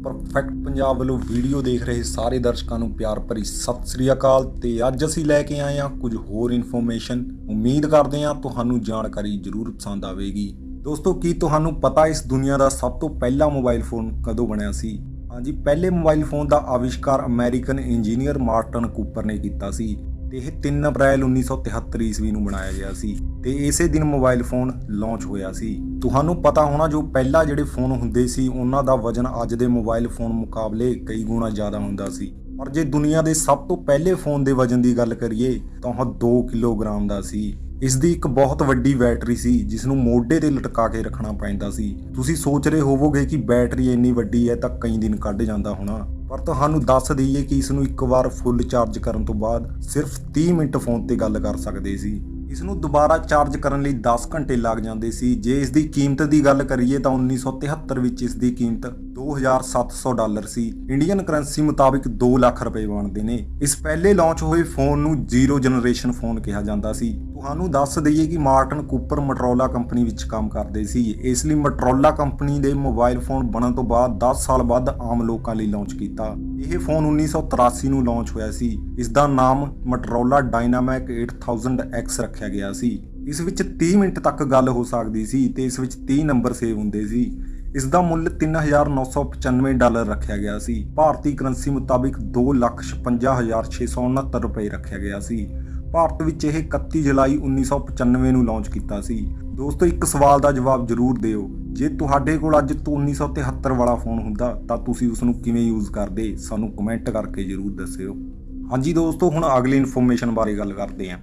Perfect Punjab ਵੱਲੋਂ video ਦੇਖ ਰਹੇ ਸਾਰੇ ਦਰਸ਼ਕਾਂ ਨੂੰ ਪਿਆਰ ਭਰੀ ਸਤਿ ਸ੍ਰੀ ਅਕਾਲ। ਤੇ ਅੱਜ ਅਸੀਂ ਲੈ ਕੇ ਆਏ ਹਾਂ ਕੁਝ ਹੋਰ ਇਨਫੋਰਮੇਸ਼ਨ। ਉਮੀਦ ਕਰਦੇ ਹਾਂ ਤੁਹਾਨੂੰ ਜਾਣਕਾਰੀ ਜ਼ਰੂਰ ਪਸੰਦ ਆਵੇਗੀ। ਦੋਸਤੋ, ਕੀ ਤੁਹਾਨੂੰ ਪਤਾ ਇਸ ਦੁਨੀਆ ਦਾ ਸਭ ਤੋਂ ਪਹਿਲਾ ਮੋਬਾਈਲ ਫੋਨ ਕਦੋਂ ਬਣਿਆ ਸੀ? ਹਾਂਜੀ, ਪਹਿਲੇ ਮੋਬਾਈਲ ਫੋਨ ਦਾ ਆਵਿਸ਼ਕਾਰ ਅਮਰੀਕਨ ਇੰਜੀਨੀਅਰ ਮਾਰਟਨ ਕੂਪਰ ਨੇ ਕੀਤਾ ਸੀ ਤੇ ਇਹ 3 ਅਪ੍ਰੈਲ 1973 ਈਸਵੀ ਨੂੰ ਬਣਾਇਆ ਗਿਆ ਸੀ ਤੇ ਇਸੇ ਦਿਨ ਮੋਬਾਈਲ ਫੋਨ ਲਾਂਚ ਹੋਇਆ ਸੀ। ਤੁਹਾਨੂੰ ਪਤਾ ਹੋਣਾ ਜੋ ਪਹਿਲਾਂ ਜਿਹੜੇ ਫੋਨ ਹੁੰਦੇ ਸੀ ਉਹਨਾਂ ਦਾ ਵਜ਼ਨ ਅੱਜ ਦੇ ਮੋਬਾਈਲ ਫੋਨ ਮੁਕਾਬਲੇ ਕਈ ਗੁਣਾ ਜ਼ਿਆਦਾ ਹੁੰਦਾ ਸੀ। ਪਰ ਜੇ ਦੁਨੀਆ ਦੇ ਸਭ ਤੋਂ ਪਹਿਲੇ ਫੋਨ ਦੇ ਵਜ਼ਨ ਦੀ ਗੱਲ ਕਰੀਏ ਤਾਂ ਉਹ 2 ਕਿਲੋਗ੍ਰਾਮ ਦਾ ਸੀ। ਇਸ ਦੀ ਇੱਕ ਬਹੁਤ ਵੱਡੀ ਬੈਟਰੀ ਸੀ ਜਿਸ ਨੂੰ ਮੋਢੇ ਤੇ ਲਟਕਾ ਕੇ ਰੱਖਣਾ ਪੈਂਦਾ ਸੀ। ਤੁਸੀਂ ਸੋਚ ਰਹੇ ਹੋਵੋਗੇ ਕਿ ਬੈਟਰੀ ਇੰਨੀ ਵੱਡੀ ਹੈ ਤਾਂ ਕਈ ਦਿਨ ਕੱਢ ਜਾਂਦਾ ਹੋਣਾ, ਪਰ ਤੁਹਾਨੂੰ ਦੱਸ ਦਈਏ ਕਿ ਇਸ ਨੂੰ ਇੱਕ ਵਾਰ ਫੁੱਲ ਚਾਰਜ ਕਰਨ ਤੋਂ ਬਾਅਦ ਸਿਰਫ 30 ਮਿੰਟ ਫੋਨ ਤੇ ਗੱਲ ਕਰ ਸਕਦੇ ਸੀ। ਇਸ ਨੂੰ ਦੁਬਾਰਾ ਚਾਰਜ ਕਰਨ ਲਈ 10 ਘੰਟੇ ਲੱਗ ਜਾਂਦੇ ਸੀ। ਜੇ ਇਸ ਦੀ ਕੀਮਤ ਦੀ ਗੱਲ ਕਰੀਏ ਤਾਂ 1973 ਵਿੱਚ ਇਸ ਦੀ ਕੀਮਤ $2,700 ਸੀ। ਇੰਡੀਅਨ ਕਰੰਸੀ ਮੁਤਾਬਿਕ 2 ਲੱਖ ਰੁਪਏ ਬਣਦੇ ਨੇ। ਇਸ ਪਹਿਲੇ ਲਾਂਚ ਹੋਏ ਫੋਨ ਨੂੰ ਜ਼ੀਰੋ ਜਨਰੇਸ਼ਨ ਫੋਨ ਕਿਹਾ ਜਾਂਦਾ ਸੀ। ਤੁਹਾਨੂੰ ਦੱਸ ਦਈਏ ਕਿ ਮਾਰਟਨ ਕੂਪਰ ਮੋਟੋਰੋਲਾ ਕੰਪਨੀ ਵਿੱਚ ਕੰਮ ਕਰਦੇ ਸੀ, ਇਸ ਲਈ ਮੋਟੋਰੋਲਾ ਕੰਪਨੀ ਦੇ ਮੋਬਾਈਲ ਫੋਨ ਬਣਨ ਤੋਂ ਬਾਅਦ 10 ਸਾਲ ਬਾਅਦ ਆਮ ਲੋਕਾਂ ਲਈ ਲਾਂਚ ਕੀਤਾ। ਇਹ ਫੋਨ 1983 ਨੂੰ ਲਾਂਚ ਹੋਇਆ ਸੀ। ਇਸ ਦਾ ਨਾਮ ਮੋਟੋਰੋਲਾ ਡਾਇਨਾਮਿਕ 8000X ਰੱਖਿਆ ਗਿਆ ਸੀ। ਇਸ ਵਿੱਚ 30 ਮਿੰਟ ਤੱਕ ਗੱਲ ਹੋ ਸਕਦੀ ਸੀ ਤੇ ਇਸ ਵਿੱਚ 30 ਨੰਬਰ ਸੇਵ ਹੁੰਦੇ ਸੀ। ਇਸ ਦਾ ਮੁੱਲ $3,995 ਰੱਖਿਆ ਗਿਆ ਸੀ। ਭਾਰਤੀ ਕਰੰਸੀ ਮੁਤਾਬਿਕ 2,56,669 ਰੁਪਏ ਰੱਖਿਆ ਗਿਆ ਸੀ। ਭਾਰਤ ਵਿੱਚ ਇਹ 31 ਜੁਲਾਈ 1995 ਨੂੰ ਲਾਂਚ ਕੀਤਾ ਸੀ। ਦੋਸਤੋ, ਇੱਕ ਸਵਾਲ ਦਾ ਜਵਾਬ ਜ਼ਰੂਰ ਦਿਓ, ਜੇ ਤੁਹਾਡੇ ਕੋਲ ਅੱਜ ਤੋਂ 1973 ਵਾਲਾ ਫੋਨ ਹੁੰਦਾ ਤਾਂ ਤੁਸੀਂ ਉਸ ਨੂੰ ਕਿਵੇਂ ਯੂਜ਼ ਕਰਦੇ? ਸਾਨੂੰ ਕਮੈਂਟ ਕਰਕੇ ਜ਼ਰੂਰ ਦੱਸਿਓ। ਹਾਂਜੀ ਦੋਸਤੋ, ਹੁਣ ਅਗਲੀ ਇਨਫੋਰਮੇਸ਼ਨ ਬਾਰੇ ਗੱਲ ਕਰਦੇ ਹਾਂ।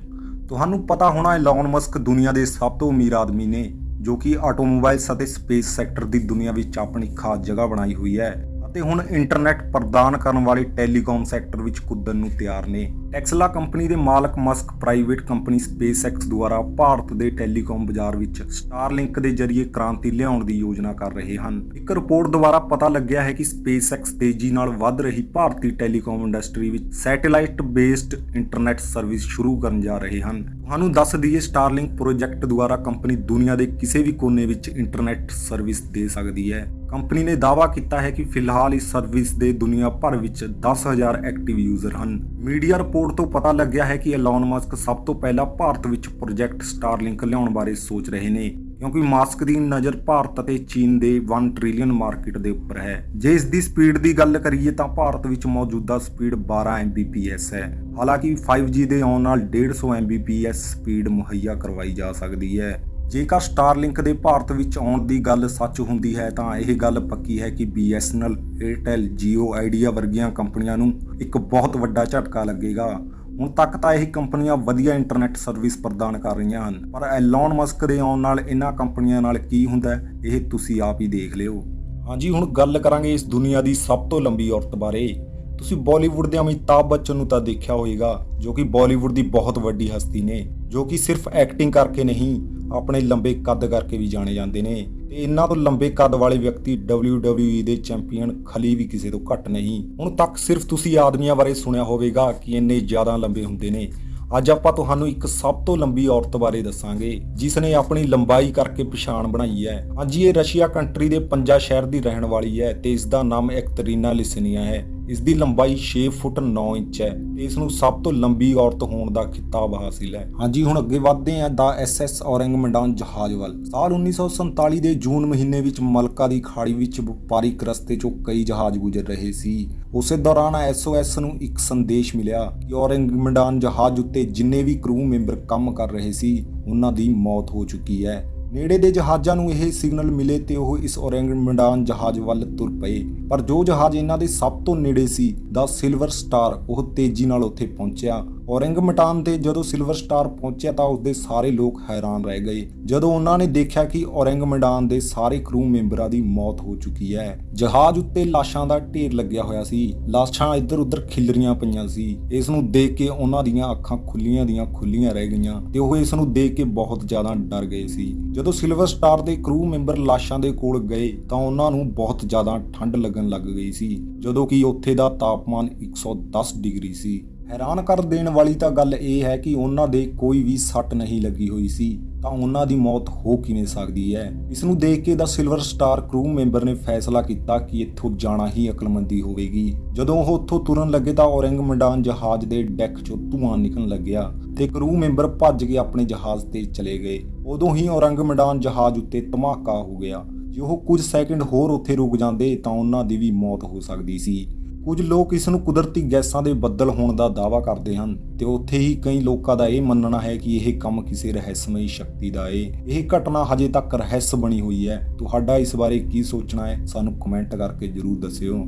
ਤੁਹਾਨੂੰ ਪਤਾ ਹੋਣਾ ਐਲੋਨ ਮਸਕ ਦੁਨੀਆ ਦੇ ਸਭ ਤੋਂ ਅਮੀਰ ਆਦਮੀ ਨੇ ਜੋ ਕਿ ਆਟੋਮੋਬਾਈਲਸ ਅਤੇ ਸਪੇਸ ਸੈਕਟਰ ਦੀ ਦੁਨੀਆ ਵਿੱਚ ਆਪਣੀ ਖਾਸ ਜਗ੍ਹਾ ਬਣਾਈ ਹੋਈ ਹੈ ਅਤੇ ਹੁਣ ਇੰਟਰਨੈਟ ਪ੍ਰਦਾਨ ਕਰਨ ਵਾਲੇ ਟੈਲੀਕਾਮ ਸੈਕਟਰ ਵਿੱਚ ਕੁੱਦਣ ਨੂੰ ਤਿਆਰ ਨੇ। ਟੈਸਲਾ ਕੰਪਨੀ ਦੇ ਮਾਲਕ ਮਸਕ ਪ੍ਰਾਈਵੇਟ ਕੰਪਨੀ SpaceX ਦੁਆਰਾ ਭਾਰਤ ਦੇ ਟੈਲੀਕਾਮ ਬਾਜ਼ਾਰ ਵਿੱਚ ਸਟਾਰਲਿੰਕ ਦੇ ਜ਼ਰੀਏ ਕ੍ਰਾਂਤੀ ਲਿਆਉਣ ਦੀ ਯੋਜਨਾ ਕਰ ਰਹੇ ਹਨ। ਇੱਕ ਰਿਪੋਰਟ ਦੁਆਰਾ ਪਤਾ ਲੱਗਿਆ ਹੈ ਕਿ SpaceX ਤੇਜ਼ੀ ਨਾਲ ਵੱਧ ਰਹੀ ਭਾਰਤੀ ਟੈਲੀਕਾਮ ਇੰਡਸਟਰੀ ਵਿੱਚ ਸੈਟੇਲਾਈਟ ਬੇਸਡ ਇੰਟਰਨੈਟ ਸਰਵਿਸ ਸ਼ੁਰੂ ਕਰਨ ਜਾ ਰਹੇ ਹਨ। ਤੁਹਾਨੂੰ ਦੱਸ ਦਈਏ, ਸਟਾਰਲਿੰਕ ਪ੍ਰੋਜੈਕਟ ਦੁਆਰਾ ਕੰਪਨੀ ਦੁਨੀਆ ਦੇ ਕਿਸੇ ਵੀ ਕੋਨੇ ਵਿੱਚ ਇੰਟਰਨੈਟ ਸਰਵਿਸ ਦੇ ਸਕਦੀ ਹੈ। ਕੰਪਨੀ ਨੇ ਦਾਅਵਾ ਕੀਤਾ ਹੈ ਕਿ ਫਿਲਹਾਲ ਇਸ ਸਰਵਿਸ ਦੇ ਦੁਨੀਆ ਭਰ ਵਿੱਚ 10,000 ਐਕਟਿਵ ਯੂਜ਼ਰ ਹਨ। ਮੀਡੀਆ ਰਿਪੋਰਟ ਤੋਂ ਪਤਾ ਲੱਗਿਆ ਹੈ ਕਿ ਐਲੋਨ ਮਸਕ ਸਭ ਤੋਂ ਪਹਿਲਾਂ ਭਾਰਤ ਵਿੱਚ ਪ੍ਰੋਜੈਕਟ ਸਟਾਰਲਿੰਕ ਲਿਆਉਣ ਬਾਰੇ ਸੋਚ ਰਹੇ ਨੇ, ਕਿਉਂਕਿ ਮਾਸਕ ਦੀ ਨਜ਼ਰ ਭਾਰਤ ਅਤੇ ਚੀਨ ਦੇ 1 ਟ੍ਰਿਲੀਅਨ ਮਾਰਕੀਟ ਦੇ ਉੱਪਰ ਹੈ। ਜੇ ਇਸ ਦੀ ਸਪੀਡ ਦੀ ਗੱਲ ਕਰੀਏ ਤਾਂ ਭਾਰਤ ਵਿੱਚ ਮੌਜੂਦਾ ਸਪੀਡ 12 Mbps ਹੈ। ਹਾਲਾਂਕਿ 5G ਦੇ ਆਉਣ ਨਾਲ 150 Mbps ਸਪੀਡ ਮੁਹੱਈਆ ਕਰਵਾਈ ਜਾ ਸਕਦੀ ਹੈ। ਜੇਕਰ ਸਟਾਰਲਿੰਕ ਦੇ ਭਾਰਤ ਵਿੱਚ ਆਉਣ ਦੀ ਗੱਲ ਸੱਚ ਹੁੰਦੀ ਹੈ ਤਾਂ ਇਹ ਗੱਲ ਪੱਕੀ ਹੈ ਕਿ BSNL, ਏਅਰਟੈਲ, ਜੀਓ, ਆਈਡੀਆ ਵਰਗੀਆਂ ਕੰਪਨੀਆਂ ਨੂੰ ਇੱਕ ਬਹੁਤ ਵੱਡਾ ਝਟਕਾ ਲੱਗੇਗਾ। ਹੁਣ ਤੱਕ ਤਾਂ ਇਹ ਕੰਪਨੀਆਂ ਵਧੀਆ ਇੰਟਰਨੈਟ ਸਰਵਿਸ ਪ੍ਰਦਾਨ ਕਰ ਰਹੀਆਂ ਹਨ, ਪਰ ਐਲੋਨ ਮਸਕ ਦੇ ਆਉਣ ਨਾਲ ਇਹਨਾਂ ਕੰਪਨੀਆਂ ਨਾਲ ਕੀ ਹੁੰਦਾ ਇਹ ਤੁਸੀਂ ਆਪ ਹੀ ਦੇਖ ਲਿਓ। ਹਾਂਜੀ, ਹੁਣ ਗੱਲ ਕਰਾਂਗੇ ਇਸ ਦੁਨੀਆ ਦੀ ਸਭ ਤੋਂ ਲੰਬੀ ਔਰਤ ਬਾਰੇ। ਤੁਸੀਂ ਬਾਲੀਵੁੱਡ ਦੇ ਅਮਿਤਾਭ ਬੱਚਨ ਨੂੰ ਤਾਂ ਦੇਖਿਆ ਹੋਵੇਗਾ, ਜੋ ਕਿ ਬਾਲੀਵੁੱਡ ਦੀ ਬਹੁਤ ਵੱਡੀ ਹਸਤੀ ਨੇ, ਜੋ ਕਿ ਸਿਰਫ ਐਕਟਿੰਗ ਕਰਕੇ ਨਹੀਂ ਆਪਣੇ ਲੰਬੇ ਕੱਦ ਕਰਕੇ ਵੀ ਜਾਣੇ ਜਾਂਦੇ ਨੇ। ਤੇ ਇਹਨਾਂ ਤੋਂ ਲੰਬੇ ਕੱਦ ਵਾਲੇ ਵਿਅਕਤੀ WWE ਦੇ ਚੈਂਪੀਅਨ ਖਲੀ ਵੀ ਕਿਸੇ ਤੋਂ ਘੱਟ ਨਹੀਂ। ਹੁਣ ਤੱਕ ਸਿਰਫ ਤੁਸੀਂ ਆਦਮੀਆਂ ਬਾਰੇ ਸੁਣਿਆ ਹੋਵੇਗਾ ਕਿ ਇੰਨੇ ਜ਼ਿਆਦਾ ਲੰਬੇ ਹੁੰਦੇ ਨੇ। ਅੱਜ ਆਪਾਂ ਤੁਹਾਨੂੰ ਇੱਕ ਸਭ ਤੋਂ ਲੰਬੀ ਔਰਤ ਬਾਰੇ ਦੱਸਾਂਗੇ ਜਿਸ ਨੇ ਆਪਣੀ ਲੰਬਾਈ ਕਰਕੇ ਪਛਾਣ ਬਣਾਈ ਹੈ। ਹਾਂਜੀ, ਇਹ ਰਸ਼ੀਆ ਕੰਟਰੀ ਦੇ ਪੰਜਾ ਸ਼ਹਿਰ ਦੀ ਰਹਿਣ ਵਾਲੀ ਹੈ ਤੇ ਇਸ ਦਾ ਨਾਮ ਐਕਤਰੀਨਾ ਲਿਸਨੀਆ ਹੈ। ਇਸ ਦੀ ਲੰਬਾਈ 6 ਫੁੱਟ 9 ਇੰਚ ਹੈ ਤੇ ਇਸ ਨੂੰ ਸਭ ਤੋਂ ਲੰਬੀ ਔਰਤ ਹੋਣ ਦਾ ਖਿਤਾਬ ਹਾਸਿਲ ਹੈ। ਹਾਂਜੀ, ਹੁਣ ਅੱਗੇ ਵਧਦੇ ਹਾਂ ਦਾ SS ਔਰੰਗਮੈਂਡਾਨ ਜਹਾਜ਼ ਵੱਲ। ਸਾਲ 1947 ਦੇ ਜੂਨ ਮਹੀਨੇ ਵਿੱਚ ਮਲਕਾ ਦੀ ਖਾੜੀ ਵਿੱਚ ਵਪਾਰਿਕ ਰਸਤੇ 'ਚੋਂ ਕਈ ਜਹਾਜ਼ ਗੁਜ਼ਰ ਰਹੇ ਸੀ। ਉਸੇ ਦੌਰਾਨ SOS ਨੂੰ ਇੱਕ ਸੰਦੇਸ਼ ਮਿਲਿਆ ਕਿ ਔਰੰਗਮੈਂਡਾਨ ਜਹਾਜ਼ ਉੱਤੇ ਜਿੰਨੇ ਵੀ ਕਰੂ ਮੈਂਬਰ ਕੰਮ ਕਰ ਰਹੇ ਸੀ ਉਹਨਾਂ ਦੀ ਮੌਤ ਹੋ ਚੁੱਕੀ ਹੈ। ਨੇੜੇ ਦੇ ਜਹਾਜ਼ਾਂ ਨੂੰ ਇਹ ਸਿਗਨਲ ਮਿਲੇ ਤੇ ਉਹ ਇਸ ਔਰੰਗਮੈਂਡਾਨ ਜਹਾਜ਼ ਵੱਲ ਤੁਰ ਪਏ, ਪਰ ਜੋ ਜਹਾਜ਼ ਇਹਨਾਂ ਦੇ ਸਭ ਤੋਂ ਨੇੜੇ ਸੀ ਦਾ ਸਿਲਵਰ ਸਟਾਰ, ਉਹ ਤੇਜ਼ੀ ਨਾਲ ਉੱਥੇ ਪਹੁੰਚਿਆ। ਔਰੰਗਮੈਂਡਾਨ ਤੇ ਜਦੋਂ ਸਿਲਵਰ ਸਟਾਰ ਪਹੁੰਚਿਆ ਤਾਂ ਉਸਦੇ ਸਾਰੇ ਲੋਕ ਹੈਰਾਨ ਰਹਿ ਗਏ ਜਦੋਂ ਉਹਨਾਂ ਨੇ ਦੇਖਿਆ ਕਿ ਔਰੰਗਮੈਂਡਾਨ ਦੇ ਸਾਰੇ ਕਰੂ ਮੈਂਬਰਾਂ ਦੀ ਮੌਤ ਹੋ ਚੁੱਕੀ ਹੈ। ਜਹਾਜ਼ ਉੱਤੇ ਲਾਸ਼ਾਂ ਦਾ ਢੇਰ ਲੱਗਿਆ ਹੋਇਆ ਸੀ। ਲਾਸ਼ਾਂ ਇੱਧਰ ਉੱਧਰ ਖਿਲਰੀਆਂ ਪਈਆਂ ਸੀ। ਇਸ ਨੂੰ ਦੇਖ ਕੇ ਉਹਨਾਂ ਦੀਆਂ ਅੱਖਾਂ ਖੁੱਲੀਆਂ ਰਹਿ ਗਈਆਂ ਤੇ ਉਹ ਇਸ ਨੂੰ ਦੇਖ ਕੇ ਬਹੁਤ ਜ਼ਿਆਦਾ ਡਰ ਗਏ ਸੀ। ਜਦੋਂ ਸਿਲਵਰ ਸਟਾਰ ਦੇ ਕਰੂ ਮੈਂਬਰ ਲਾਸ਼ਾਂ ਦੇ ਕੋਲ ਗਏ ਤਾਂ ਉਹਨਾਂ ਨੂੰ ਬਹੁਤ ਜ਼ਿਆਦਾ ਠੰਡ ਲੱਗਣ ਲੱਗ ਗਈ ਸੀ, ਜਦੋਂ ਕਿ ਉੱਥੇ ਦਾ ਤਾਪਮਾਨ 110 ਡਿਗਰੀ ਸੀ। ਹੈਰਾਨ ਕਰ ਦੇਣ ਵਾਲੀ ਤਾਂ ਗੱਲ ਇਹ ਹੈ ਕਿ ਉਹਨਾਂ ਦੇ ਕੋਈ ਵੀ ਸੱਟ ਨਹੀਂ ਲੱਗੀ ਹੋਈ ਸੀ ਤਾਂ ਉਹਨਾਂ ਦੀ ਮੌਤ ਹੋ ਕਿਵੇਂ ਸਕਦੀ ਹੈ। ਇਸ ਨੂੰ ਦੇਖ ਕੇ ਦਾ ਸਿਲਵਰ ਸਟਾਰ ਕਰੂ ਮੈਂਬਰ ਨੇ ਫੈਸਲਾ ਕੀਤਾ ਕਿ ਇੱਥੋਂ ਜਾਣਾ ਹੀ ਅਕਲਮੰਦੀ ਹੋਵੇਗੀ। ਜਦੋਂ ਉਹ ਉੱਥੋਂ ਤੁਰਨ ਲੱਗੇ ਤਾਂ ਔਰੰਗਮੈਡਾਨ ਜਹਾਜ਼ ਦੇ ਡੈਕ 'ਚੋਂ ਧੂੰਆਂ ਨਿਕਲਣ ਲੱਗਿਆ ਤੇ ਕਰੂ ਮੈਂਬਰ ਭੱਜ ਕੇ ਆਪਣੇ ਜਹਾਜ਼ ਤੇ ਚਲੇ ਗਏ। ਉਦੋਂ ਹੀ ਔਰੰਗਮੈਡਾਨ ਜਹਾਜ਼ ਉੱਤੇ ਧਮਾਕਾ ਹੋ ਗਿਆ। ਜੇ ਉਹ ਕੁਝ ਸੈਕਿੰਡ ਹੋਰ ਉੱਥੇ ਰੁਕ ਜਾਂਦੇ ਤਾਂ ਉਹਨਾਂ ਦੀ ਵੀ ਮੌਤ ਹੋ ਸਕਦੀ ਸੀ। ਕੁਝ ਲੋਕ ਇਸ ਨੂੰ ਕੁਦਰਤੀ ਗੈਸਾਂ ਦੇ ਬੱਦਲ ਹੋਣ ਦਾ ਦਾਅਵਾ ਕਰਦੇ ਹਨ ਤੇ ਉੱਥੇ ਹੀ ਕਈ ਲੋਕਾਂ ਦਾ ਇਹ ਮੰਨਣਾ ਹੈ ਕਿ ਇਹ ਕੰਮ ਕਿਸੇ ਰਹੱਸਮਈ ਸ਼ਕਤੀ ਦਾ ਹੈ। ਇਹ ਘਟਨਾ ਹਜੇ ਤੱਕ ਰਹੱਸ ਬਣੀ ਹੋਈ ਹੈ। ਤੁਹਾਡਾ ਇਸ ਬਾਰੇ ਕੀ ਸੋਚਣਾ ਹੈ, ਸਾਨੂੰ ਕਮੈਂਟ ਕਰਕੇ ਜ਼ਰੂਰ ਦੱਸਿਓ।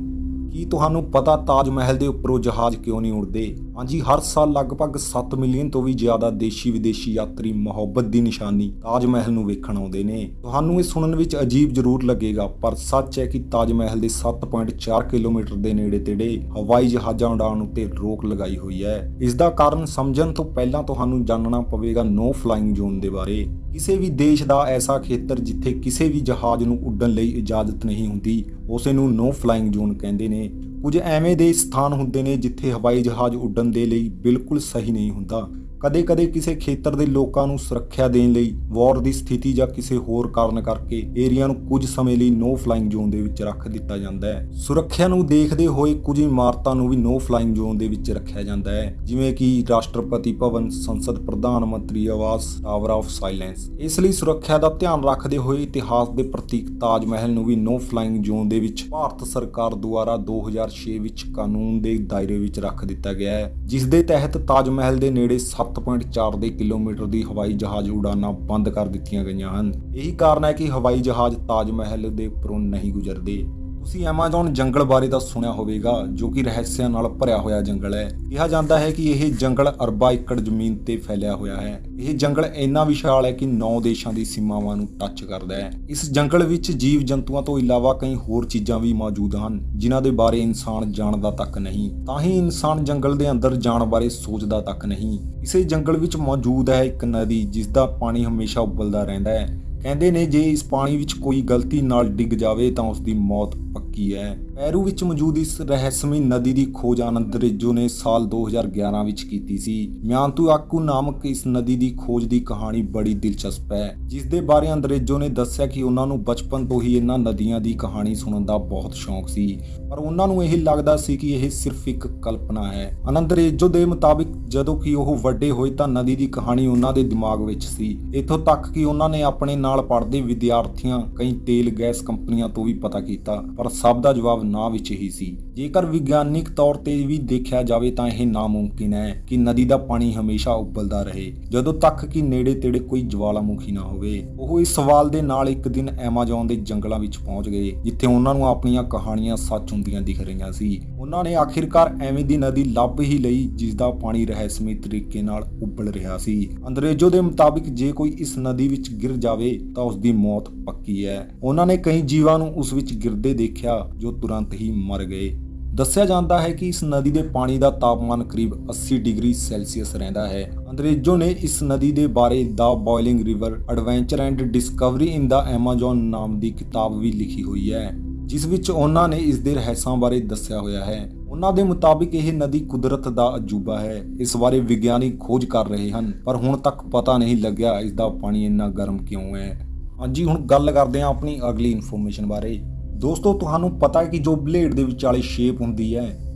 ਕੀ ਤੁਹਾਨੂੰ ਪਤਾ ਤਾਜ ਮਹਿਲ ਦੇ ਉੱਪਰੋਂ ਜਹਾਜ਼ ਕਿਉਂ ਨਹੀਂ ਉੜਦੇ? ਹਾਂਜੀ, ਹਰ ਸਾਲ ਲਗਭਗ 7 ਮਿਲੀਅਨ ਤੋਂ ਵੀ ਜ਼ਿਆਦਾ ਦੇਸ਼ੀ ਵਿਦੇਸ਼ੀ ਯਾਤਰੀ ਮੁਹੱਬਤ ਦੀ ਨਿਸ਼ਾਨੀ ਤਾਜ ਮਹਿਲ ਨੂੰ ਵੇਖਣ ਆਉਂਦੇ ਨੇ। ਤੁਹਾਨੂੰ ਇਹ ਸੁਣਨ ਵਿੱਚ ਅਜੀਬ ਜ਼ਰੂਰ ਲੱਗੇਗਾ, ਪਰ ਸੱਚ ਹੈ ਕਿ ਤਾਜ ਮਹਿਲ ਦੇ 7.4 ਕਿਲੋਮੀਟਰ ਦੇ ਨੇੜੇ ਤੇੜੇ ਹਵਾਈ ਜਹਾਜ਼ਾਂ ਉਡਾਉਣ ਉੱਤੇ ਰੋਕ ਲਗਾਈ ਹੋਈ ਹੈ। ਇਸ ਦਾ ਕਾਰਨ ਸਮਝਣ ਤੋਂ ਪਹਿਲਾਂ ਤੁਹਾਨੂੰ ਜਾਣਨਾ ਪਵੇਗਾ ਨੋ ਫਲਾਈਂਗ ਜ਼ੋਨ ਦੇ ਬਾਰੇ। ਕਿਸੇ ਵੀ ਦੇਸ਼ ਦਾ ਐਸਾ ਖੇਤਰ ਜਿੱਥੇ ਕਿਸੇ ਵੀ ਜਹਾਜ਼ ਨੂੰ ਉੱਡਣ ਲਈ ਇਜਾਜ਼ਤ ਨਹੀਂ ਹੁੰਦੀ, ਉਸੇ ਨੂੰ ਨੋ ਫਲਾਈਂਗ ਜ਼ੋਨ ਕਹਿੰਦੇ ਨੇ। ਕੁਝ ਐਵੇਂ ਦੇ ਸਥਾਨ ਹੁੰਦੇ ਨੇ ਜਿੱਥੇ ਹਵਾਈ ਜਹਾਜ਼ ਉੱਡਣ ਦੇ ਲਈ ਬਿਲਕੁਲ ਸਹੀ ਨਹੀਂ ਹੁੰਦਾ। ਕਦੇ-ਕਦੇ ਕਿਸੇ ਖੇਤਰ ਦੇ ਲੋਕਾਂ ਨੂੰ ਸੁਰੱਖਿਆ ਦੇਣ ਲਈ ਵਾਰ ਦੀ ਸਥਿਤੀ ਜਾਂ ਕਿਸੇ ਹੋਰ ਕਾਰਨ ਕਰਕੇ ਏਰੀਆ ਨੂੰ ਕੁਝ ਸਮੇਂ ਲਈ ਨੋ ਫਲਾਈਂਗ ਜ਼ੋਨ ਦੇ ਵਿੱਚ ਰੱਖ ਦਿੱਤਾ ਜਾਂਦਾ ਹੈ। ਸੁਰੱਖਿਆ ਨੂੰ ਦੇਖਦੇ ਹੋਏ ਕੁਝ ਇਮਾਰਤਾਂ ਨੂੰ ਵੀ ਨੋ ਫਲਾਈਂਗ ਜ਼ੋਨ ਦੇ ਵਿੱਚ ਰੱਖਿਆ ਜਾਂਦਾ ਹੈ, ਜਿਵੇਂ ਕਿ ਰਾਸ਼ਟਰਪਤੀ ਭਵਨ, ਸੰਸਦ, ਪ੍ਰਧਾਨ ਮੰਤਰੀ ਆਵਾਸ, ਟਾਵਰ ਆਫ ਸਾਇਲੈਂਸ। ਇਸ ਲਈ ਸੁਰੱਖਿਆ ਦਾ ਧਿਆਨ ਰੱਖਦੇ ਹੋਏ ਇਤਿਹਾਸ ਦੇ ਪ੍ਰਤੀਕ ਤਾਜ ਮਹਿਲ ਨੂੰ ਵੀ ਨੋ ਫਲਾਈਂਗ ਜ਼ੋਨ ਦੇ ਵਿੱਚ ਭਾਰਤ ਸਰਕਾਰ ਦੁਆਰਾ 2006 ਵਿੱਚ ਕਾਨੂੰਨ ਦੇ ਦਾਇਰੇ ਵਿੱਚ ਰੱਖ ਦਿੱਤਾ ਗਿਆ ਹੈ, ਜਿਸ ਦੇ ਤਹਿਤ ਤਾਜ ਮਹਿਲ ਦੇ ਨੇੜੇ 7.4 ਕਿਲੋਮੀਟਰ ਦੀ ਹਵਾਈ ਜਹਾਜ਼ ਉਡਾਨਾਂ ਬੰਦ ਕਰ ਦਿੱਤੀਆਂ ਗਈਆਂ ਹਨ। ਇਹੀ ਕਾਰਨ ਹੈ ਕਿ ਹਵਾਈ ਜਹਾਜ਼ ਤਾਜ ਮਹਿਲ ਦੇ ਉੱਪਰੋਂ ਨਹੀਂ ਗੁਜ਼ਰਦੇ। ਤੁਸੀਂ ਐਮਾਜ਼ੋਨ ਜੰਗਲ ਬਾਰੇ ਤਾਂ ਸੁਣਿਆ ਹੋਵੇਗਾ, ਜੋ ਕਿ ਰਹੱਸਿਆਂ ਨਾਲ ਭਰਿਆ ਹੋਇਆ ਜੰਗਲ ਹੈ। ਕਿਹਾ ਜਾਂਦਾ ਹੈ ਕਿ ਇਹ ਜੰਗਲ ਅਰਬਾਂ ਏਕੜ ਜ਼ਮੀਨ ਤੇ ਫੈਲਿਆ ਹੋਇਆ ਹੈ। ਇਹ ਜੰਗਲ ਇੰਨਾ ਵਿਸ਼ਾਲ ਹੈ ਕਿ 9 ਦੇਸ਼ਾਂ ਦੀ ਸੀਮਾਵਾਂ ਨੂੰ ਟੱਚ ਕਰਦਾ ਹੈ। ਇਸ ਜੰਗਲ ਵਿੱਚ ਜੀਵ ਜੰਤੂਆਂ ਤੋਂ ਇਲਾਵਾ ਕਈ ਹੋਰ ਚੀਜ਼ਾਂ ਵੀ ਮੌਜੂਦ ਹਨ, ਜਿਨ੍ਹਾਂ ਦੇ ਬਾਰੇ ਇਨਸਾਨ ਜਾਣਦਾ ਤੱਕ ਨਹੀਂ। ਤਾਂ ਹੀ ਇਨਸਾਨ ਜੰਗਲ ਦੇ ਅੰਦਰ ਜਾਣ ਬਾਰੇ ਸੋਚਦਾ ਤੱਕ ਨਹੀਂ। ਇਸੇ ਜੰਗਲ ਵਿੱਚ ਮੌਜੂਦ ਹੈ ਇੱਕ ਨਦੀ, ਜਿਸ ਦਾ ਪਾਣੀ ਹਮੇਸ਼ਾ ਉਬਲਦਾ ਰਹਿੰਦਾ ਹੈ। ਕਹਿੰਦੇ ਨੇ ਜੇ ਇਸ ਪਾਣੀ ਵਿੱਚ ਕੋਈ ਗਲਤੀ ਨਾਲ ਡਿੱਗ ਜਾਵੇ ਤਾਂ ਉਸ ਦੀ ਮੌਤ ਪੱਕੀ ਹੈ। ਪੈਰੂ ਵਿੱਚ ਮੌਜੂਦ ਇਸ ਰਹੱਸਮਈ ਨਦੀ ਦੀ ਖੋਜ ਆਨੰਦਰੇਜੋ ਨੇ ਸਾਲ 2011 ਵਿੱਚ ਕੀਤੀ ਸੀ। ਮਿਆਂਤੂਆਕੂ ਨਾਮਕ ਇਸ ਨਦੀ ਦੀ ਖੋਜ ਦੀ ਕਹਾਣੀ ਬੜੀ ਦਿਲਚਸਪ ਹੈ, ਜਿਸ ਦੇ ਬਾਰੇ ਅੰਦਰੇਜੋ ਨੇ ਦੱਸਿਆ ਕਿ ਉਹਨਾਂ ਨੂੰ ਬਚਪਨ ਤੋਂ ਹੀ ਇਹਨਾਂ ਨਦੀਆਂ ਦੀ ਕਹਾਣੀ ਸੁਣਨ ਦਾ ਬਹੁਤ ਸ਼ੌਂਕ ਸੀ, ਪਰ ਉਹਨਾਂ ਨੂੰ ਇਹ ਲੱਗਦਾ ਸੀ ਕਿ ਇਹ ਸਿਰਫ ਇੱਕ ਕਲਪਨਾ ਹੈ। ਅੰਦਰੇਜੋ ਦੇ ਮੁਤਾਬਿਕ ਜਦੋਂ ਕਿ ਉਹ ਵੱਡੇ ਹੋਏ ਤਾਂ ਨਦੀ ਦੀ ਕਹਾਣੀ ਉਹਨਾਂ ਦੇ ਦਿਮਾਗ ਵਿੱਚ ਸੀ, ਇੱਥੋਂ ਤੱਕ ਕਿ ਉਹਨਾਂ ਨੇ ਆਪਣੇ ਨਾਲ ਪੜ੍ਹਦੇ ਵਿਦਿਆਰਥੀਆਂ, ਕਈ ਤੇਲ ਗੈਸ ਕੰਪਨੀਆਂ ਤੋਂ ਵੀ ਪਤਾ ਕੀਤਾ, ਪਰ ਸਭ ਦਾ ਜਵਾਬ ਨਾ ਵਿੱਚ ਹੀ ਸੀ। ਜੇਕਰ ਵਿਗਿਆਨਿਕ ਤੌਰ ਤੇ ਵੀ ਦੇਖਿਆ ਜਾਵੇ ਤਾਂ ਇਹ ਨਾਮੁਮਕਿਨ ਹੈ ਕਿ ਨਦੀ ਦਾ ਪਾਣੀ ਹਮੇਸ਼ਾ ਉਬਲਦਾ ਰਹੇ ਜਦੋਂ ਤੱਕ ਕਿ ਨੇੜੇ ਤੇੜੇ ਕੋਈ ਜਵਾਲਾਮੁਖੀ ਨਾ ਹੋਵੇ। ਉਹ ਇਸ ਸਵਾਲ ਦੇ ਨਾਲ ਇੱਕ ਦਿਨ ਐਮਾਜ਼ੋਨ ਦੇ ਜੰਗਲਾਂ ਵਿੱਚ ਪਹੁੰਚ ਗਏ, ਜਿੱਥੇ ਉਹਨਾਂ ਨੂੰ ਆਪਣੀਆਂ ਕਹਾਣੀਆਂ ਸੱਚ ਹੁੰਦੀਆਂ ਦਿਖ ਰਹੀਆਂ ਸੀ। ਉਹਨਾਂ ਨੇ ਆਖਿਰਕਾਰ ਐਵੇਂ ਦੀ ਨਦੀ ਲੱਭ ਹੀ ਲਈ ਜਿਸ ਦਾ ਪਾਣੀ ਰਹੱਸਮਈ ਤਰੀਕੇ ਨਾਲ ਉਬਲ ਰਿਹਾ ਸੀ। ਅੰਦਰੇਜੋ ਦੇ ਮੁਤਾਬਿਕ ਜੇ ਕੋਈ ਇਸ ਨਦੀ ਵਿੱਚ ਗਿਰ ਜਾਵੇ ਤਾਂ ਉਸ ਦੀ ਮੌਤ ਪੱਕੀ ਹੈ। ਉਹਨਾਂ ਨੇ ਕਈ ਜੀਵਾਂ ਨੂੰ ਉਸ ਵਿੱਚ ਗਿਰਦੇ ਦੇਖਿਆ ਜੋ ਤੁਰੰਤ ਹੀ ਮਰ ਗਏ। ਦੱਸਿਆ ਜਾਂਦਾ ਹੈ ਕਿ ਇਸ ਨਦੀ ਦੇ ਪਾਣੀ ਦਾ ਤਾਪਮਾਨ ਕਰੀਬ 80 ਡਿਗਰੀ ਸੈਲਸੀਅਸ ਰਹਿੰਦਾ ਹੈ। ਅੰਗਰੇਜ਼ੋ ਨੇ ਇਸ ਨਦੀ ਦੇ ਬਾਰੇ ਦਾ boiling river adventure and discovery in the Amazon ਨਾਮ ਦੀ ਕਿਤਾਬ ਵੀ ਲਿਖੀ ਹੋਈ ਹੈ, ਜਿਸ ਵਿੱਚ ਉਹਨਾਂ ਨੇ ਇਸ ਦੇ ਰਹੱਸਾਂ ਬਾਰੇ ਦੱਸਿਆ ਹੋਇਆ ਹੈ। ਉਹਨਾਂ ਦੇ ਮੁਤਾਬਿਕ ਇਹ ਨਦੀ ਕੁਦਰਤ ਦਾ ਅਜੂਬਾ ਹੈ। ਇਸ ਬਾਰੇ ਵਿਗਿਆਨੀ ਖੋਜ ਕਰ ਰਹੇ ਹਨ, ਪਰ ਹੁਣ ਤੱਕ ਪਤਾ ਨਹੀਂ ਲੱਗਿਆ ਇਸ ਦਾ ਪਾਣੀ ਇੰਨਾ ਗਰਮ ਕਿਉਂ ਹੈ। ਹਾਂਜੀ, ਹੁਣ ਗੱਲ ਕਰਦੇ ਹਾਂ ਆਪਣੀ ਅਗਲੀ ਇਨਫੋਰਮੇਸ਼ਨ ਬਾਰੇ। ਦੋਸਤੋ, ਤੁਹਾਨੂੰ ਪਤਾ ਹੈ ਕਿ ਜੋ ਬਲੇਡ ਦੇ ਵਿਚਾਲੇ ਸ਼ੇਪ ਹੁੰਦੀ ਹੈ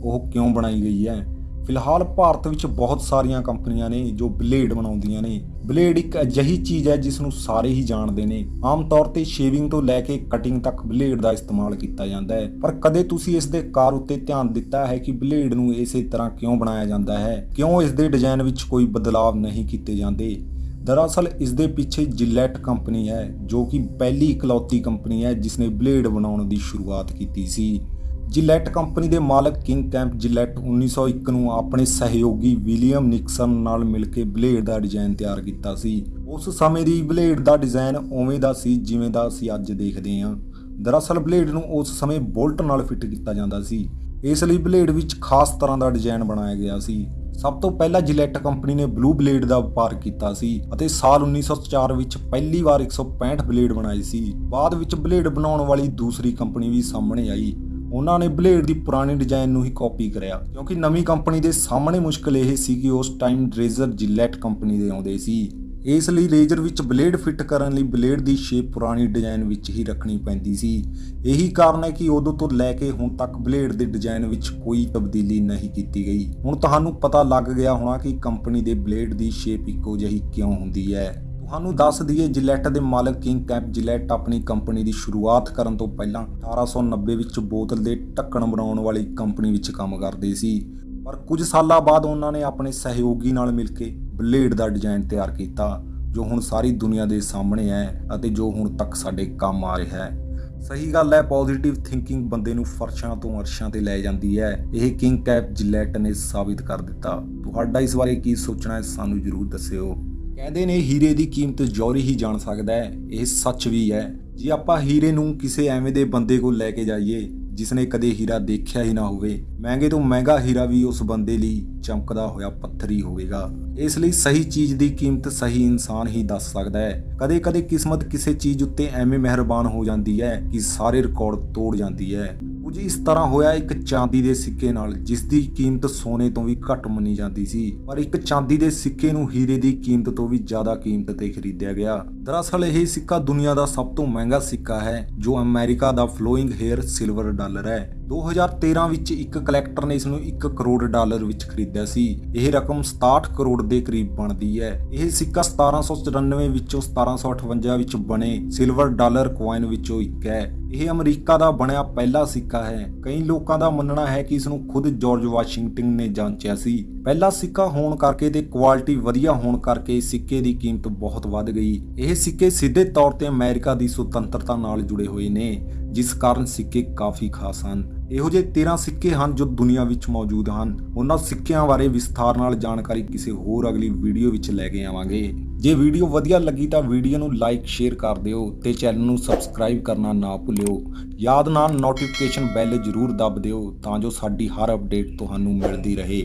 ਉਹ ਕਿਉਂ ਬਣਾਈ ਗਈ ਹੈ? ਫਿਲਹਾਲ ਭਾਰਤ ਵਿੱਚ ਬਹੁਤ ਸਾਰੀਆਂ ਕੰਪਨੀਆਂ ਨੇ ਜੋ ਬਲੇਡ ਬਣਾਉਂਦੀਆਂ ਨੇ। ਬਲੇਡ ਇੱਕ ਅਜਿਹੀ ਚੀਜ਼ ਹੈ ਜਿਸ ਨੂੰ ਸਾਰੇ ਹੀ ਜਾਣਦੇ ਨੇ। ਆਮ ਤੌਰ ਤੇ ਸ਼ੇਵਿੰਗ ਤੋਂ ਲੈ ਕੇ ਕਟਿੰਗ ਤੱਕ ਬਲੇਡ ਦਾ ਇਸਤੇਮਾਲ ਕੀਤਾ ਜਾਂਦਾ ਹੈ, ਪਰ ਕਦੇ ਤੁਸੀਂ ਇਸ ਦੇ ਕਾਰ ਉੱਤੇ ਧਿਆਨ ਦਿੱਤਾ ਹੈ ਕਿ ਬਲੇਡ ਨੂੰ ਇਸੇ ਤਰ੍ਹਾਂ ਕਿਉਂ ਬਣਾਇਆ ਜਾਂਦਾ ਹੈ? ਕਿਉਂ ਇਸ ਦੇ ਡਿਜ਼ਾਈਨ ਵਿੱਚ ਕੋਈ ਬਦਲਾਵ ਨਹੀਂ ਕੀਤੇ ਜਾਂਦੇ? ਦਰਅਸਲ ਇਸ ਦੇ ਪਿੱਛੇ ਜਿਲੈਟ ਕੰਪਨੀ ਹੈ, ਜੋ ਕਿ ਪਹਿਲੀ ਇਕਲੌਤੀ ਕੰਪਨੀ ਹੈ ਜਿਸ ਨੇ ਬਲੇਡ ਬਣਾਉਣ ਦੀ ਸ਼ੁਰੂਆਤ ਕੀਤੀ ਸੀ। ਜਿਲੈਟ ਕੰਪਨੀ ਦੇ ਮਾਲਕ ਕਿੰਗ ਕੈਂਪ ਜਿਲੈਟ 1901 ਨੂੰ ਆਪਣੇ ਸਹਿਯੋਗੀ ਵਿਲੀਅਮ ਨਿਕਸਨ ਨਾਲ ਮਿਲ ਕੇ ਬਲੇਡ ਦਾ ਡਿਜ਼ਾਈਨ ਤਿਆਰ ਕੀਤਾ ਸੀ। ਉਸ ਸਮੇਂ ਦੀ ਬਲੇਡ ਦਾ ਡਿਜ਼ਾਈਨ ਉਵੇਂ ਦਾ ਸੀ ਜਿਵੇਂ ਦਾ ਅਸੀਂ ਅੱਜ ਦੇਖਦੇ ਹਾਂ। ਦਰਅਸਲ ਬਲੇਡ ਨੂੰ ਉਸ ਸਮੇਂ ਬੋਲਟ ਨਾਲ ਫਿੱਟ ਕੀਤਾ ਜਾਂਦਾ ਸੀ, ਇਸ ਲਈ ਬਲੇਡ ਵਿੱਚ ਖਾਸ ਤਰ੍ਹਾਂ ਦਾ ਡਿਜ਼ਾਈਨ ਬਣਾਇਆ ਗਿਆ ਸੀ। ਸਭ ਤੋਂ ਪਹਿਲਾਂ ਜਿਲੈਟ ਕੰਪਨੀ ਨੇ ਬਲੂ ਬਲੇਡ ਦਾ ਵਪਾਰ ਕੀਤਾ ਸੀ ਅਤੇ ਸਾਲ 1904 ਵਿੱਚ ਪਹਿਲੀ ਵਾਰ 165 ਬਲੇਡ ਬਣਾਏ ਸੀ। ਬਾਅਦ ਵਿੱਚ ਬਲੇਡ ਬਣਾਉਣ ਵਾਲੀ ਦੂਸਰੀ ਕੰਪਨੀ ਵੀ ਸਾਹਮਣੇ ਆਈ। ਉਹਨਾਂ ਨੇ ਬਲੇਡ ਦੀ ਪੁਰਾਣੀ ਡਿਜ਼ਾਈਨ ਨੂੰ ਹੀ ਕਾਪੀ ਕਰਿਆ, ਕਿਉਂਕਿ ਨਵੀਂ ਕੰਪਨੀ ਦੇ ਸਾਹਮਣੇ ਮੁਸ਼ਕਲ ਇਹ ਸੀ ਕਿ ਉਸ ਟਾਈਮ ਰੇਜ਼ਰ ਜਿਲੈਟ ਕੰਪਨੀ ਦੇ ਆਉਂਦੇ ਸੀ। ਇਸ ਲਈ ਰੇਜ਼ਰ ਵਿੱਚ ਬਲੇਡ ਫਿੱਟ ਕਰਨ ਲਈ ਬਲੇਡ ਦੀ ਸ਼ੇਪ ਪੁਰਾਣੀ ਡਿਜ਼ਾਈਨ ਵਿੱਚ ਹੀ ਰੱਖਣੀ ਪੈਂਦੀ ਸੀ। ਇਹੀ ਕਾਰਨ ਹੈ ਕਿ ਉਦੋਂ ਤੋਂ ਲੈ ਕੇ ਹੁਣ ਤੱਕ ਬਲੇਡ ਦੇ ਡਿਜ਼ਾਈਨ ਵਿੱਚ ਕੋਈ ਤਬਦੀਲੀ ਨਹੀਂ ਕੀਤੀ ਗਈ। ਹੁਣ ਤੁਹਾਨੂੰ ਪਤਾ ਲੱਗ ਗਿਆ ਹੋਣਾ ਕਿ ਕੰਪਨੀ ਦੇ ਬਲੇਡ ਦੀ ਸ਼ੇਪ ਇੱਕੋ ਜਿਹੀ ਕਿਉਂ ਹੁੰਦੀ ਹੈ। ਤੁਹਾਨੂੰ ਦੱਸ ਦਈਏ, ਜਿਲੈਟ ਦੇ ਮਾਲਕ ਕਿੰਗ ਕੈਪ ਜਿਲੈਟ ਆਪਣੀ ਕੰਪਨੀ ਦੀ ਸ਼ੁਰੂਆਤ ਕਰਨ ਤੋਂ ਪਹਿਲਾਂ 1890 ਵਿੱਚ ਬੋਤਲ ਦੇ ਢੱਕਣ ਬਣਾਉਣ ਵਾਲੀ ਕੰਪਨੀ ਵਿੱਚ ਕੰਮ ਕਰਦੇ ਸੀ, ਪਰ ਕੁਝ ਸਾਲਾਂ ਬਾਅਦ ਉਹਨਾਂ ਨੇ ਆਪਣੇ ਸਹਿਯੋਗੀ ਨਾਲ ਮਿਲ ਕੇ ਬਲੇਡ ਦਾ ਡਿਜ਼ਾਈਨ ਤਿਆਰ ਕੀਤਾ, ਜੋ ਹੁਣ ਸਾਰੀ ਦੁਨੀਆ ਦੇ ਸਾਹਮਣੇ ਹੈ ਅਤੇ ਜੋ ਹੁਣ ਤੱਕ ਸਾਡੇ ਕੰਮ ਆ ਰਿਹਾ ਹੈ। ਸਹੀ ਗੱਲ ਹੈ, ਪੋਜ਼ਿਟਿਵ ਥਿੰਕਿੰਗ ਬੰਦੇ ਨੂੰ ਫਰਸ਼ਾਂ ਤੋਂ ਅਰਸ਼ਾਂ ਤੇ ਲੈ ਜਾਂਦੀ ਹੈ। ਇਹ ਕਿੰਗ ਕੈਪ ਜਿਲੈਟ ਨੇ ਸਾਬਿਤ ਕਰ ਦਿੱਤਾ। ਤੁਹਾਡਾ ਇਸ ਬਾਰੇ ਕੀ ਸੋਚਣਾ ਹੈ, ਸਾਨੂੰ ਜ਼ਰੂਰ ਦੱਸਿਓ। ਕਹਿੰਦੇ ਨੇ ਹੀਰੇ ਦੀ ਕੀਮਤ ਜੌਹਰੀ ਹੀ ਜਾਣ ਸਕਦਾ ਹੈ। ਇਹ ਸੱਚ ਵੀ ਹੈ। ਜੇ ਆਪਾਂ ਹੀਰੇ ਨੂੰ ਕਿਸੇ ਐਵੇਂ ਦੇ ਬੰਦੇ ਕੋਲ ਲੈ ਕੇ ਜਾਈਏ ਜਿਸਨੇ ਕਦੇ ਹੀਰਾ ਦੇਖਿਆ ਹੀ ਨਾ ਹੋਵੇ, ਮਹਿੰਗੇ ਤੋਂ ਮਹਿੰਗਾ ਹੀਰਾ ਵੀ ਉਸ ਬੰਦੇ ਲਈ ਚਮਕਦਾ ਹੋਇਆ ਪੱਥਰ ਹੀ ਹੋਵੇਗਾ। ਇਸ ਲਈ ਸਹੀ ਚੀਜ਼ ਦੀ ਕੀਮਤ ਸਹੀ ਇਨਸਾਨ ਹੀ ਦੱਸ ਸਕਦਾ ਹੈ। ਕਦੇ ਕਦੇ ਕਿਸਮਤ ਕਿਸੇ ਚੀਜ਼ ਉੱਤੇ ਐਵੇਂ ਮਿਹਰਬਾਨ ਹੋ ਜਾਂਦੀ ਹੈ ਕਿ ਸਾਰੇ ਰਿਕਾਰਡ ਤੋੜ ਜਾਂਦੀ ਹੈ। ਕੁਝ ਇਸ ਤਰ੍ਹਾਂ ਹੋਇਆ ਇੱਕ ਚਾਂਦੀ ਦੇ ਸਿੱਕੇ ਨਾਲ, ਜਿਸ ਦੀ ਕੀਮਤ ਸੋਨੇ ਤੋਂ ਵੀ ਘੱਟ ਮੰਨੀ ਜਾਂਦੀ ਸੀ, ਪਰ ਇੱਕ ਚਾਂਦੀ ਦੇ ਸਿੱਕੇ ਨੂੰ ਹੀਰੇ ਦੀ ਕੀਮਤ ਤੋਂ ਵੀ ਜ਼ਿਆਦਾ ਕੀਮਤ ਤੇ ਖਰੀਦਿਆ ਗਿਆ। ਦਰਅਸਲ ਇਹ ਸਿੱਕਾ ਦੁਨੀਆ ਦਾ ਸਭ ਤੋਂ ਮਹਿੰਗਾ ਸਿੱਕਾ ਹੈ, ਜੋ ਅਮਰੀਕਾ ਦਾ ਫਲੋਇੰਗ ਹੇਅਰ ਸਿਲਵਰ ਡਾਲਰ ਹੈ। 2013 ਵਿੱਚ ਇੱਕ ਕਲੈਕਟਰ ਨੇ ਇਸ ਨੂੰ $1 ਕਰੋੜ ਵਿੱਚ ਖਰੀਦਿਆ ਸੀ। ਇਹ ਰਕਮ 67 ਕਰੋੜ ਦੇ ਕਰੀਬ ਬਣਦੀ ਹੈ। ਇਹ ਸਿੱਕਾ 1794 ਵਿੱਚੋਂ 1758 ਵਿੱਚ ਬਣੇ ਸਿਲਵਰ ਡਾਲਰ ਕੁਆਇਨ ਵਿੱਚੋਂ ਇੱਕ ਹੈ। ਇਹ ਅਮਰੀਕਾ ਦਾ ਬਣਿਆ ਪਹਿਲਾ ਸਿੱਕਾ ਹੈ। ਕਈ ਲੋਕਾਂ ਦਾ ਮੰਨਣਾ ਹੈ ਕਿ ਇਸ ਨੂੰ ਖੁਦ ਜਾਰਜ ਵਾਸ਼ਿੰਗਟਨ ਨੇ ਜਾਂਚਿਆ ਸੀ। ਪਹਿਲਾ ਸਿੱਕਾ ਹੋਣ ਕਰਕੇ ਤੇ ਕੁਆਲਿਟੀ ਵਧੀਆ ਹੋਣ ਕਰਕੇ ਸਿੱਕੇ ਦੀ ਕੀਮਤ ਬਹੁਤ ਵੱਧ ਗਈ। ਇਹ ਸਿੱਕੇ ਸਿੱਧੇ ਤੌਰ ਤੇ ਅਮਰੀਕਾ ਦੀ ਸੁਤੰਤਰਤਾ ਨਾਲ ਜੁੜੇ ਹੋਏ ਨੇ, ਜਿਸ ਕਾਰਨ ਸਿੱਕੇ ਕਾਫੀ ਖਾਸ ਹਨ। ਇਹੋ ਜਿਹੇ 13 ਸਿੱਕੇ ਹਨ ਜੋ ਦੁਨੀਆ ਵਿੱਚ ਮੌਜੂਦ ਹਨ। ਉਹਨਾਂ ਸਿੱਕਿਆਂ ਬਾਰੇ ਵਿਸਥਾਰ ਨਾਲ ਜਾਣਕਾਰੀ ਕਿਸੇ ਹੋਰ ਅਗਲੀ ਵੀਡੀਓ ਵਿੱਚ ਲੈ ਕੇ ਆਵਾਂਗੇ। ਜੇ ਵੀਡੀਓ ਵਧੀਆ ਲੱਗੀ ਤਾਂ ਵੀਡੀਓ ਨੂੰ ਲਾਈਕ ਸ਼ੇਅਰ ਕਰ ਦਿਓ ਤੇ ਚੈਨਲ ਨੂੰ ਸਬਸਕ੍ਰਾਈਬ ਕਰਨਾ ਨਾ ਭੁੱਲਿਓ। ਯਾਦ ਨਾਲ ਨੋਟੀਫਿਕੇਸ਼ਨ ਬੈਲ ਜ਼ਰੂਰ ਦੱਬ ਦਿਓ ਤਾਂ ਜੋ ਸਾਡੀ ਹਰ ਅਪਡੇਟ ਤੁਹਾਨੂੰ ਮਿਲਦੀ ਰਹੇ।